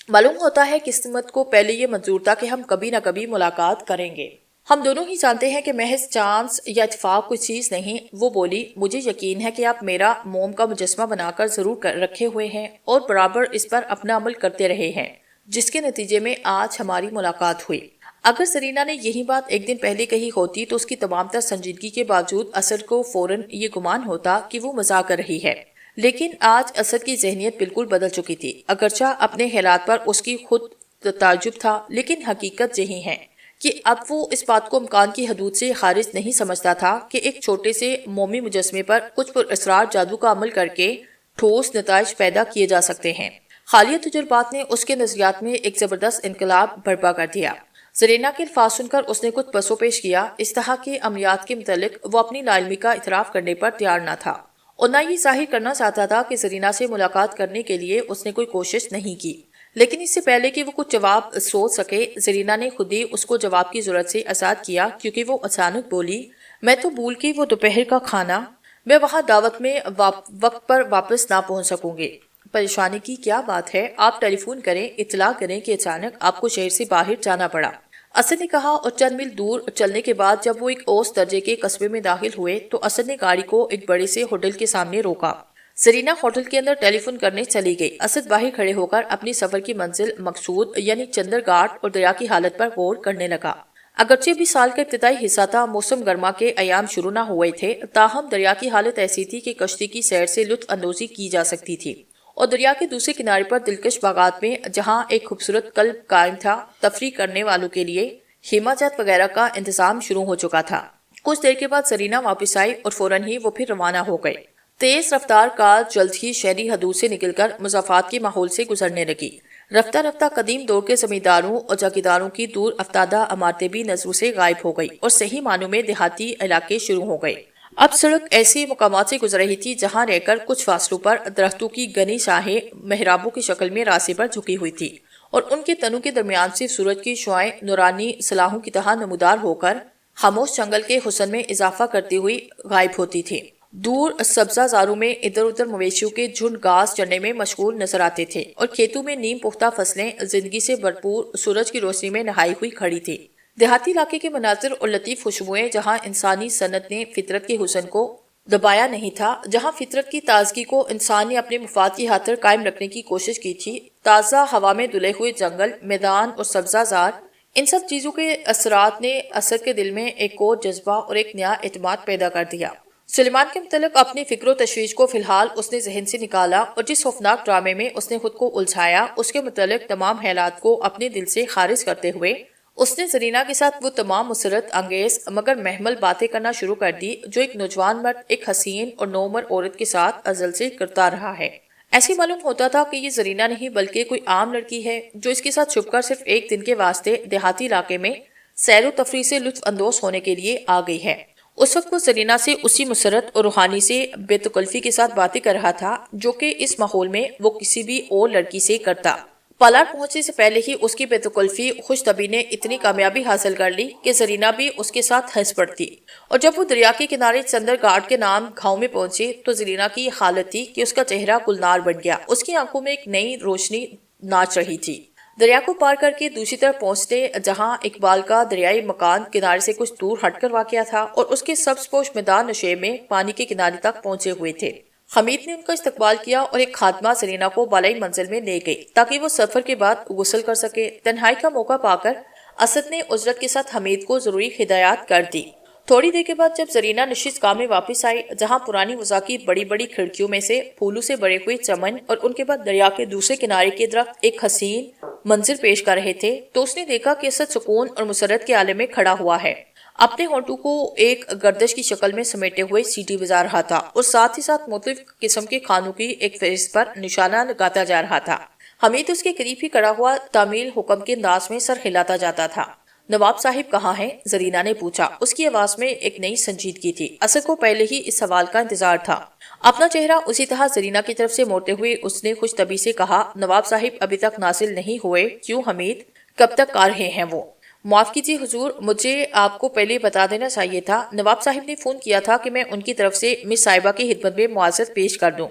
معلوم ہوتا ہے قسمت کو پہلے یہ منظور تھا کہ ہم کبھی نہ کبھی ملاقات کریں گے۔ ہم دونوں ہی جانتے ہیں کہ محض چانس یا اتفاق کوئی چیز نہیں، وہ بولی۔ مجھے یقین ہے کہ آپ میرا موم کا مجسمہ بنا کر ضرور رکھے ہوئے ہیں اور برابر اس پر اپنا عمل کرتے رہے ہیں، جس کے نتیجے میں آج ہماری ملاقات ہوئی۔ اگر زرینہ نے یہی بات ایک دن پہلے کہی ہوتی تو اس کی تمام تر سنجیدگی کے باوجود اسد کو فوراً یہ گمان ہوتا کہ وہ مذاق کر رہی ہے، لیکن آج اسد کی ذہنیت بالکل بدل چکی تھی۔ اگرچہ اپنے حالات پر اس کی خود تعجب تھا، لیکن حقیقت یہی ہے کہ اب وہ اس بات کو امکان کی حدود سے خارج نہیں سمجھتا تھا کہ ایک چھوٹے سے مومی مجسمے پر کچھ پراسرار جادو کا عمل کر کے ٹھوس نتائج پیدا کیے جا سکتے ہیں۔ حالیہ تجربات نے اس کے نظریات میں ایک زبردست انقلاب برپا کر دیا۔ زرینہ کے الفاظ سن کر اس نے کچھ پسو پیش کیا۔ اس طرح کے عملیات کے متعلق وہ اپنی ناعلمی کا اعتراف کرنے پر تیار نہ تھا اور نہ یہ ظاہر کرنا چاہتا تھا کہ زرینہ سے ملاقات کرنے کے لیے اس نے کوئی کوشش نہیں کی۔ لیکن اس سے پہلے کہ وہ کچھ جواب سوچ سکے، زرینہ نے خود ہی اس کو جواب کی ضرورت سے آزاد کیا، کیونکہ وہ اچانک بولی، میں تو بھول کے وہ دوپہر کا کھانا، میں وہاں دعوت میں وقت پر واپس نہ پہنچ سکوں گی۔ پریشانی کی کیا بات ہے؟ آپ ٹیلی فون کریں، اطلاع کریں کہ اچانک آپ کو شہر سے باہر جانا پڑا، اسد نے کہا، اور چند میل دور چلنے کے بعد جب وہ ایک اوس درجے کے قصبے میں داخل ہوئے تو اسد نے گاڑی کو ایک بڑے سے ہوٹل کے سامنے روکا۔ زرینہ ہوٹل کے اندر ٹیلی فون کرنے چلی گئی۔ اسد باہر کھڑے ہو کر اپنی سفر کی منزل مقصود یعنی چندر گھاٹ اور دریا کی حالت پر غور کرنے لگا۔ اگرچہ بھی سال کا ابتدائی حصہ تھا، موسم گرما کے ایام شروع نہ ہوئے تھے، تاہم دریا کی حالت ایسی تھی کہ کشتی کی سیر سے لطف اندوزی کی جا سکتی تھی، اور دریا کے دوسرے کنارے پر دلکش باغات میں جہاں ایک خوبصورت کلب قائم تھا، تفریح کرنے والوں کے لیے خیمہ جات وغیرہ کا انتظام شروع ہو چکا تھا۔ کچھ دیر کے بعد زرینہ واپس آئی اور فوراً ہی وہ پھر روانہ ہو گئے۔ تیز رفتار کار جلد ہی شہری حدود سے نکل کر مضافات کے ماحول سے گزرنے لگی۔ رفتہ رفتہ قدیم دور کے زمینداروں اور جاگیرداروں کی دور افتادہ عمارتیں بھی نظروں سے غائب ہو گئی اور صحیح معنوں میں دیہاتی علاقے شروع ہو گئے۔ اب سڑک ایسے مقامات سے گزر رہی تھی جہاں رہ کر کچھ فاصلوں پر درختوں کی گھنی شاخیں محرابوں کی شکل میں راستے پر جھکی ہوئی تھی، اور ان کے تنوں کے درمیان سے سورج کی شعاعیں نورانی سلاخوں کی طرح نمودار ہو کر خاموش جنگل کے حسن میں اضافہ کرتی ہوئی غائب ہوتی تھی۔ دور سبزہ زاروں میں ادھر ادھر مویشیوں کے جھنڈ گھاس چرنے میں مشغول نظر آتے تھے، اور کھیتوں میں نیم پختہ فصلیں زندگی سے بھرپور سورج کی روشنی میں نہائی ہوئی کھڑی تھی۔ دیہاتی علاقے کے مناظر اور لطیف خوشبوئیں، جہاں انسانی صنعت نے فطرت کے حسن کو دبایا نہیں تھا، جہاں فطرت کی تازگی کو انسان نے اپنے مفاد کی خاطر قائم رکھنے کی کوشش کی تھی، تازہ ہوا میں دھلے ہوئے جنگل، میدان اور سبزہ زار، ان سب چیزوں کے اثرات نے اسد کے دل میں ایک اور جذبہ اور ایک نیا اعتماد پیدا کر دیا۔ سلیمان کے متعلق اپنی فکر و تشویش کو فی الحال اس نے ذہن سے نکالا، اور جس خوفناک ڈرامے میں اس نے خود کو الجھایا، اس کے متعلق تمام خیالات کو اپنے دل سے خارج کرتے ہوئے اس نے زرینہ کے ساتھ وہ تمام مسرت انگیز مگر محمل باتیں کرنا شروع کر دی جو ایک نوجوان مرد ایک حسین اور نوعمر عورت کے ساتھ ازل سے کرتا رہا ہے۔ ایسے معلوم ہوتا تھا کہ یہ زرینہ نہیں بلکہ کوئی عام لڑکی ہے جو اس کے ساتھ چھپ کر صرف ایک دن کے واسطے دیہاتی علاقے میں سیر و تفریح سے لطف اندوز ہونے کے لیے آ گئی ہے۔ اس وقت وہ زرینہ سے اسی مسرت اور روحانی سے بے تکلفی کے ساتھ باتیں کر رہا تھا جو کہ اس ماحول میں وہ کسی بھی اور لڑکی سے کرتا۔ پالار پہنچنے سے پہلے ہی اس کی بے تکلفی خوش طبعی نے اتنی کامیابی حاصل کر لی کہ زرینہ بھی اس کے ساتھ ہنس پڑتی، اور جب وہ دریا کے کنارے چندر گھاٹ کے نام گاؤں میں پہنچے تو زرینہ کی یہ حالت تھی کہ اس کا چہرہ گلنار بن گیا، اس کی آنکھوں میں ایک نئی روشنی ناچ رہی تھی۔ دریا کو پار کر کے دوسری طرف پہنچتے جہاں اقبال کا دریائی مکان کنارے سے کچھ دور ہٹ کر واقع تھا اور اس کے سبز پوش میدان نشیب میں پانی کے کنارے تک پہنچے ہوئے تھے، حمید نے ان کا استقبال کیا اور ایک خادمہ زرینہ کو بالائی منزل میں لے گئی تاکہ وہ سفر کے بعد غسل کر سکے۔ تنہائی کا موقع پا کر اسد نے اجرت کے ساتھ حمید کو ضروری ہدایات کر دی۔ تھوڑی دیر کے بعد جب زرینہ نشست گاہ میں واپس آئی جہاں پرانی وضع کی بڑی بڑی کھڑکیوں میں سے پھولوں سے بڑے ہوئے چمن اور ان کے بعد دریا کے دوسرے کنارے کے درخت ایک حسین منظر پیش کر رہے تھے تو اس نے دیکھا کہ اسد سکون اور مسرت کے عالم میں کھڑا ہوا ہے، اپنے ہونٹوں کو ایک گردش کی شکل میں سمیٹے ہوئے سیٹی بجا رہا تھا اور ساتھ ہی ساتھ مختلف قسم کے کھانوں کی ایک فہرست پر نشانہ لگاتا جا رہا تھا۔ حمید اس کے قریب ہی کھڑا ہوا تعمیل حکم کے انداز میں سر ہلاتا جاتا تھا۔ نواب صاحب کہاں ہیں؟ زرینہ نے پوچھا۔ اس کی آواز میں ایک نئی سنجیدگی تھی۔ اسد کو پہلے ہی اس سوال کا انتظار تھا۔ اپنا چہرہ اسی طرح زرینہ کی طرف سے موڑتے ہوئے اس نے خوش طبعی سے کہا، نواب صاحب ابھی تک نازل نہیں ہوئے؟ کیوں حمید؟ کب تک آ رہے ہیں وہ؟ معاف کیجیے حضور، مجھے آپ کو پہلے بتا دینا چاہیے تھا۔ نواب صاحب نے فون کیا تھا کہ میں ان کی طرف سے مس صاحبہ کی خدمت میں معذرت پیش کر دوں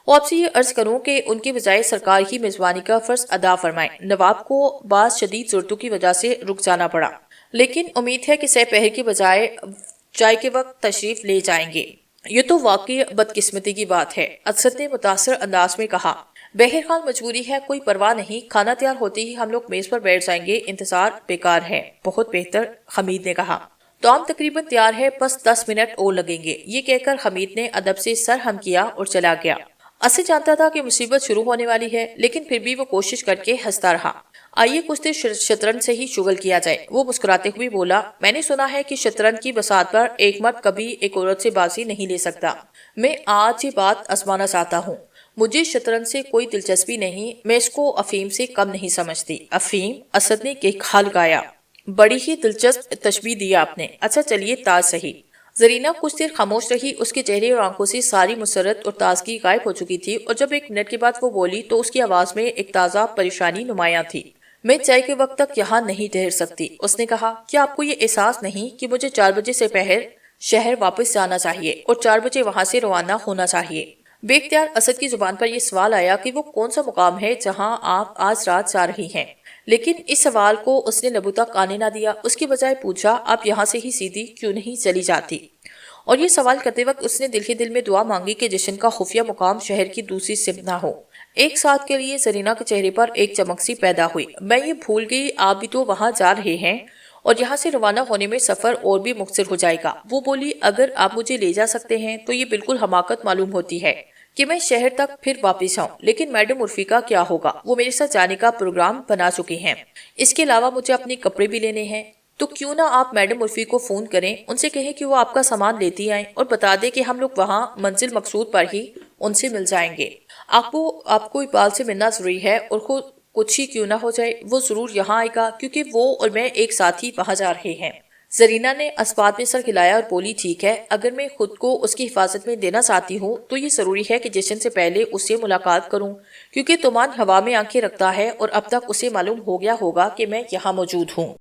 اور آپ سے یہ عرض کروں کہ ان کے بجائے سرکار کی میزبانی کا فرض ادا فرمائیں۔ نواب کو بعض شدید ضرورتوں کی وجہ سے رک جانا پڑا، لیکن امید ہے کہ سہ پہر کے بجائے چائے کے وقت تشریف لے جائیں گے۔ یہ تو واقعی بدقسمتی کی بات ہے، اسد نے متاثر انداز میں کہا۔ بہرحال مجبوری ہے، کوئی پرواہ نہیں، کھانا تیار ہوتے ہی ہم لوگ میز پر بیٹھ جائیں گے، انتظار بیکار ہے۔ بہت بہتر، حمید نے کہا۔ تو ہم تقریباً تیار ہے، بس 10 منٹ اور لگیں گے۔ یہ کہہ کر حمید نے ادب سے سر ہم کیا اور چلا گیا۔ اسد جانتا تھا کہ مصیبت شروع ہونے والی ہے، لیکن پھر بھی وہ کوشش کر کے ہنستا رہا۔ آئیے کچھ دیر شطرنج سے ہی شغل کیا جائے، وہ مسکراتے ہوئے بولا۔ میں نے سنا ہے کہ شطرنج کی بساط پر ایک مرد کبھی ایک عورت سے بازی نہیں لے سکتا۔ میں آج یہ بات آزمانا چاہتا ہوں۔ مجھے شطرنج سے کوئی دلچسپی نہیں، میں اس کو افیم سے کم نہیں سمجھتی۔ افیم؟ اسد نے کہا لگایا۔ بڑی ہی دلچسپ تشبیہ دی آپ نے۔ اچھا چلیے تاج صحیح۔ زرینہ کچھ دیر خاموش رہی، اس کے چہرے اور آنکھوں سے ساری مسرت اور تازگی غائب ہو چکی تھی، اور جب 1 منٹ کے بعد وہ بولی تو اس کی آواز میں ایک تازہ پریشانی نمایاں تھی۔ میں چائے کے وقت تک یہاں نہیں ٹھہر سکتی، اس نے کہا۔ کیا آپ کو یہ احساس نہیں کہ مجھے 4 بجے سے پہر شہر واپس جانا چاہیے اور 4 بجے وہاں سے روانہ ہونا چاہیے؟ بے اختیار اسد کی زبان پر یہ سوال آیا کہ وہ کون سا مقام ہے جہاں آپ آج رات جا رہی ہیں، لیکن اس سوال کو اس نے لبوں تک آنے نہ دیا۔ اس کی بجائے پوچھا، آپ یہاں سے ہی سیدھی کیوں نہیں چلی جاتی؟ اور یہ سوال کرتے وقت اس نے دل ہی دل میں دعا مانگی کہ جشن کا خفیہ مقام شہر کی دوسری سمت نہ ہو۔ ایک ساتھ کے لیے زرینہ کے چہرے پر ایک چمک سی پیدا ہوئی۔ میں یہ بھول گئی آپ بھی تو وہاں جا رہے ہیں، اور یہاں سے روانہ ہونے میں سفر اور بھی مختصر ہو جائے گا۔ وہ بولی، اگر آپ مجھے لے جا سکتے ہیں تو یہ بالکل حماقت معلوم ہوتی ہے کہ میں شہر تک پھر واپس آؤں، لیکن میڈم عرفی کا کیا ہوگا؟ وہ میرے ساتھ جانے کا پروگرام بنا چکی ہیں۔ اس کے علاوہ مجھے اپنے کپڑے بھی لینے ہیں۔ تو کیوں نہ آپ میڈم عرفی کو فون کریں، ان سے کہیں کہ وہ آپ کا سامان لیتی آئیں اور بتا دیں کہ ہم لوگ وہاں منزل مقصود پر ہی ان سے مل جائیں گے۔ آپ کو اقبال سے ملنا ضروری ہے، اور کچھ ہی کیوں نہ ہو جائے وہ ضرور یہاں آئے گا، کیونکہ وہ اور میں ایک ساتھ ہی وہاں جا رہے ہیں۔ زرینہ نے اسبات میں سر ہلایا اور بولی، ٹھیک ہے، اگر میں خود کو اس کی حفاظت میں دینا چاہتی ہوں تو یہ ضروری ہے کہ جشن سے پہلے اس سے ملاقات کروں، کیونکہ تمان ہوا میں آنکھیں رکھتا ہے اور اب تک اسے معلوم ہو گیا ہوگا کہ میں یہاں موجود ہوں۔